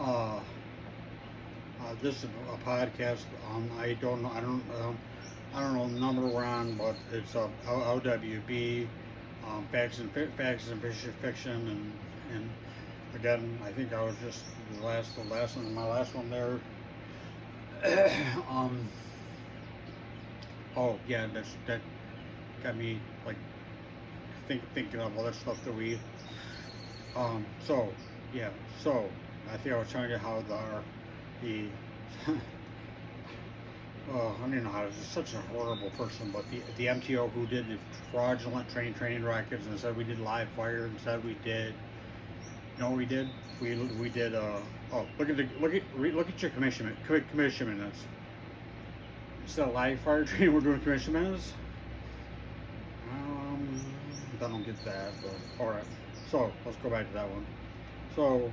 uh, this is a podcast. I don't know. I don't know the number we're on, but it's LWB, facts and fiction, and again, I think I was just the last one, my last one there. um, oh yeah, that got me like thinking of other stuff that we. So yeah, so I think I was telling you how the I don't even know how to. Such a horrible person, but the MTO who did the fraudulent training records and said we did live fire and said we did. You know what we did? We did. Oh, look at your commission minutes. Instead of live fire training, we're doing commission minutes. I don't get that, but all right. So let's go back to that one. So,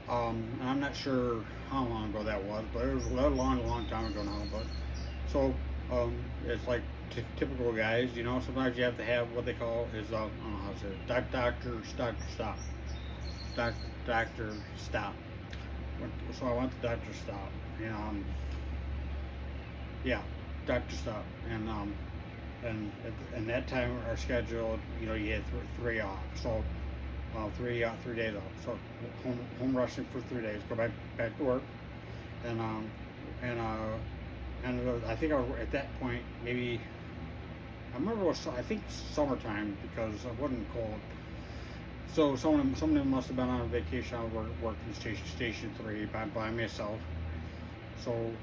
and I'm not sure how long ago that was, but it was a long time ago now. But so, it's like typical guys, you know. Sometimes you have to have what they call is I don't know how to say it, doctor stop, doctor stop. So I went to Doctor Stop, and yeah, Doctor Stop, and that time our schedule, you know, you had three off, so 3 days off. So home rushing for 3 days, go back to work, and and I think I was at that point maybe I remember it was I think summertime because it wasn't cold. So some of them must have been on vacation. I was working station 3 by myself. So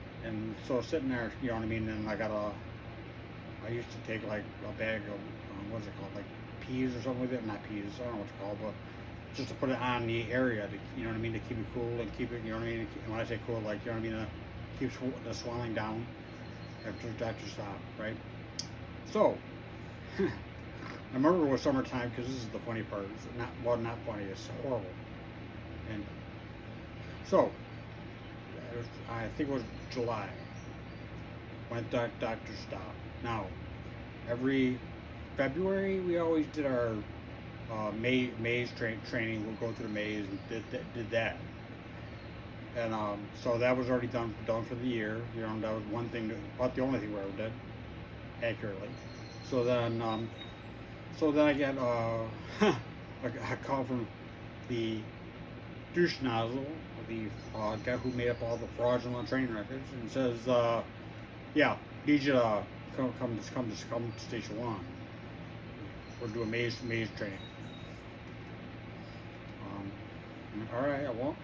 so sitting there, you know what I mean. And I used to take like a bag of what's it called, like peas or something like that. Not peas, I don't know what it's called, but just to put it on the area, to, you know what I mean, to keep it cool and keep it, you know what I mean. And when I say cool, like, you know what I mean, keep the swelling down after Doctor Stop, right? So. I remember it was summertime because this is the funny part. It's not funny. It's horrible. And so, I think it was July. Went Doctor Stop. Now, every February we always did our maze training. We'll go through the maze and did that. And so that was already done for the year. You know, that was one thing, about the only thing we ever did accurately. So then. So then I get a call from the douche nozzle, the guy who made up all the fraudulent training records, and says, "Yeah, need you to come to Station 1. We're doing maze training." All right, I won't.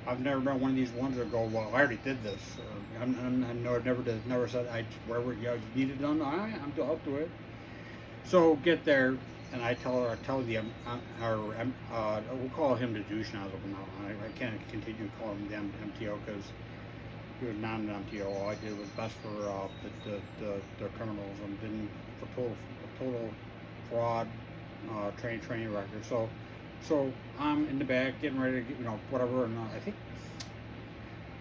I've never been one of these ones that go, "Well, I already did this." I never said wherever you need it done. All right, I'll do it. So get there, and I tell the we'll call him the douche nozzle from now on. I can't continue to call him the MTO because he was not an MTO. All I did was best for the criminals and didn't for total fraud training record. So I'm in the back getting ready to get, you know, whatever, and I think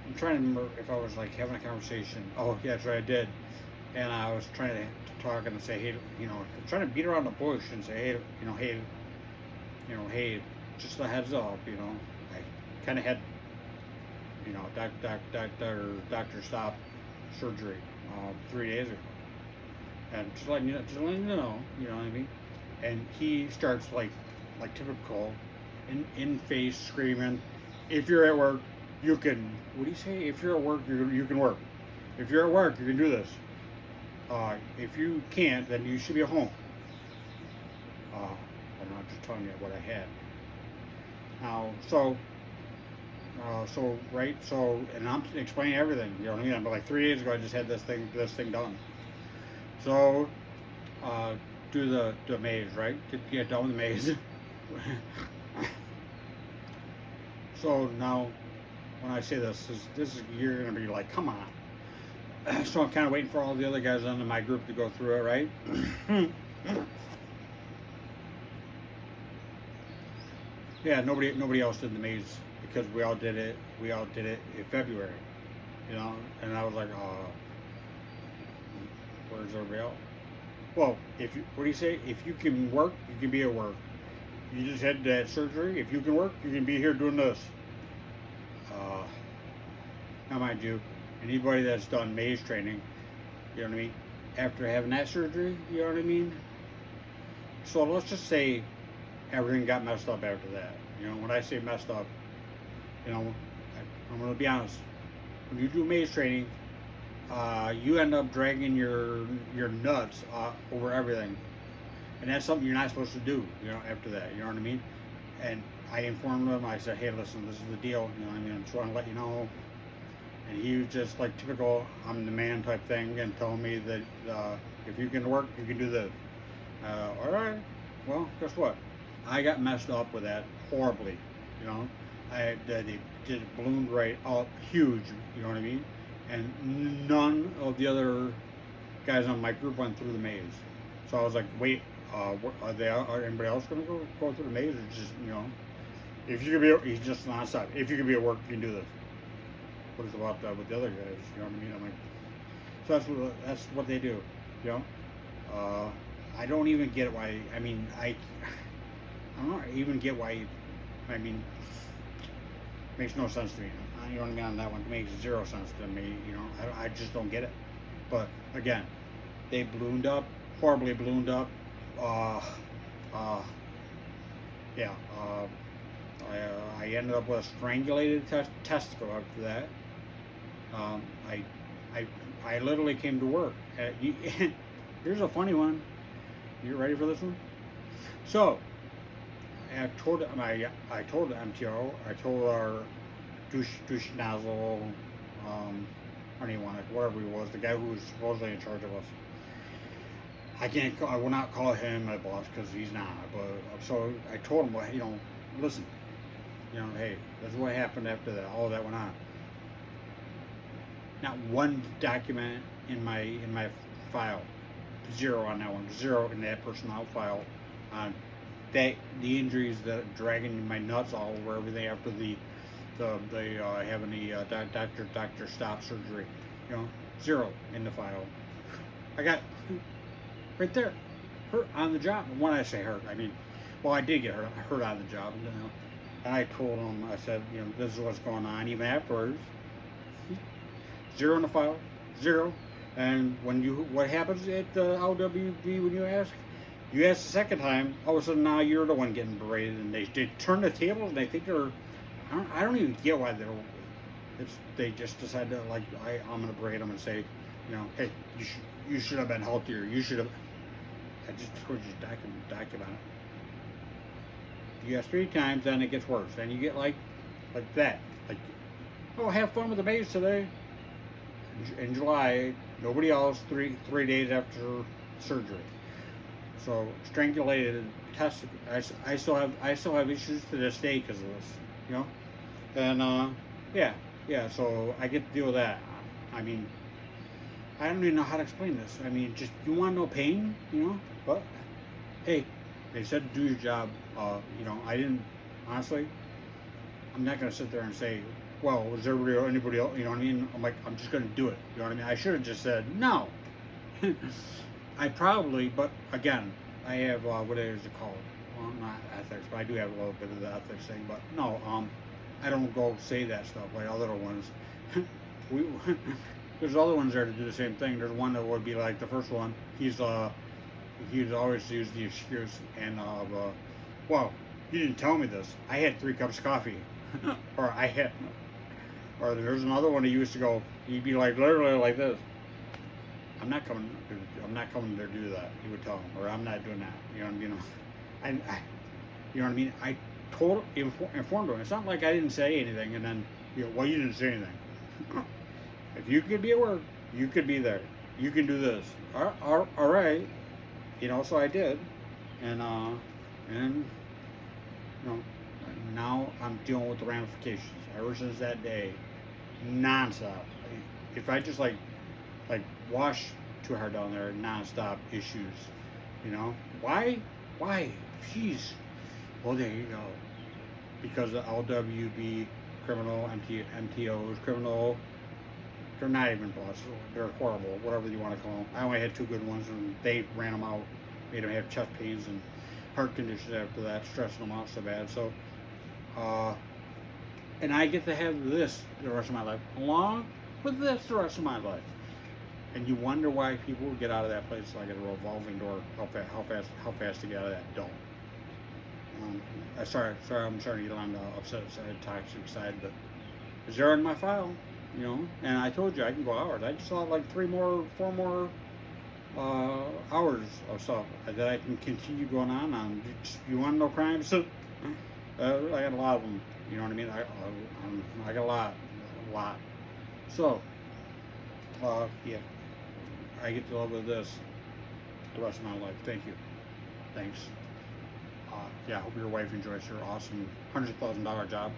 I'm trying to remember if I was like having a conversation. Oh yeah, that's right, I did. And I was trying to talk and say, hey, you know, trying to beat around the bush and say, hey, just a heads up, you know, I kind of had, you know, Doctor Stop surgery 3 days ago, and just letting you know, you know what I mean. And he starts like typical, in face screaming, if you're at work, you can. What do you say? If you're at work, you can work. If you're at work, you can do this. If you can't, then you should be at home. I'm not just telling you what I had. Now, and I'm explaining everything. You know what I mean? But like 3 days ago, I just had this thing done. So, do the maze, right? Get done with the maze. So now, when I say this is you're gonna be like, come on. So I'm kind of waiting for all the other guys under my group to go through it, right? Yeah, nobody else did the maze because we all did it in February, you know. And I was like, where's everybody else? Well, what do you say? If you can work, you can be at work. you just had that surgery. If you can work, you can be here doing this. Uh, Now, mind you, anybody that's done maze training, you know what I mean, after having that surgery, you know what I mean? So let's just say everything got messed up after that. You know, when I say messed up, you know, I'm going to be honest. When you do maze training, you end up dragging your nuts over everything. And that's something you're not supposed to do, you know, after that. You know what I mean? And I informed him. I said, hey, listen, this is the deal. You know what I mean? I just want to let you know. And he was just like typical I'm the man type thing and telling me that if you can work, you can do this. All right. Well, guess what? I got messed up with that horribly. You know, they did ballooned right up huge. You know what I mean? And none of the other guys on my group went through the maze. So I was like, wait, are anybody else going to go through the maze, or just, you know, if you could be, he's just nonstop. If you could be at work, you can do this. What is about with the other guys? You know what I mean? I'm like, so that's what they do. You know, I don't even get why. I mean, I don't even get why. I mean, makes no sense to me. You know what I mean on that one? It makes zero sense to me. You know, I just don't get it. But again, they ballooned up, horribly ballooned up. Yeah. I ended up with a strangulated testicle after that. I literally came to work. Here's a funny one. You ready for this one? So, I told the MTO, I told our douche nozzle, I don't even want to, whatever he was, the guy who was supposedly in charge of us. I will not call him my boss because he's not. But so I told him, well, you know, listen, you know, hey, this is what happened after that. All of that went on. Not one document in my file. Zero on that one. Zero in that personnel file on that the injuries that are dragging my nuts all over everything after the having the doctor stop surgery. You know, zero in the file. I got right there, hurt on the job. And when I say hurt, I mean, well, I did get hurt on the job. You know, and I told him, I said, you know, this is what's going on. Even afterwards, zero in the file, zero. And what happens at the LWB when you ask the second time, all of a sudden now you're the one getting berated, and they turn the tables and they think they're, I don't even get why they just decide to, like, I'm gonna berate them and say, you know, hey, you should have been healthier. You should have. I just told you document it. You ask 3 times, then it gets worse. Then you get like that. Like, oh, have fun with the maze today. In July, nobody else. 3 days after surgery. So strangulated test. I still have issues to this day because of this. You know, and yeah. So I get to deal with that. I mean, I don't even know how to explain this. I mean, just, you want no pain, you know? But hey, they said do your job. You know, I didn't, honestly, I'm not gonna sit there and say, well, was there anybody else? You know what I mean? I'm like, I'm just gonna do it. You know what I mean? I should have just said no. I probably, but again, I have what is it called? Well, not ethics, but I do have a little bit of the ethics thing. But no, I don't go say that stuff like other ones. There's other ones there to do the same thing. There's one that would be like the first one. He'd always use the excuse and well, you didn't tell me this. I had 3 cups of coffee, or there's another one he used to go. He'd be like literally like this. I'm not coming there to do that. He would tell him, or I'm not doing that. You know what I mean? You know what I mean? I informed him. It's not like I didn't say anything, and then, you know, well, you didn't say anything. If you could be at work, you could be there. You can do this. All right. You know, so I did. And you know, now I'm dealing with the ramifications. Ever since that day, nonstop. If I just like wash too hard down there, nonstop issues. You know? Why? Jeez. Well, there you go. Because the LWB criminal, MTOs, criminal, they're not even boss. They're horrible, whatever you want to call them. I only had 2 good ones, and they ran them out, made them have chest pains, and heart conditions after that, stressing them out so bad. So, and I get to have this the rest of my life, along with this the rest of my life. And you wonder why people get out of that place like a revolving door. How fast to get out of that don't. Sorry, I'm starting to get on the upset side, toxic side, but they're in my file, you know. And I told you I can go hours. I just saw like 4 more hours of stuff that I can continue going on. You want to know crimes? So, I got a lot of them. You know what I mean? I got a lot. So, yeah, I get to live with this the rest of my life. Thank you. Thanks. Yeah, I hope your wife enjoys her awesome $100,000 job.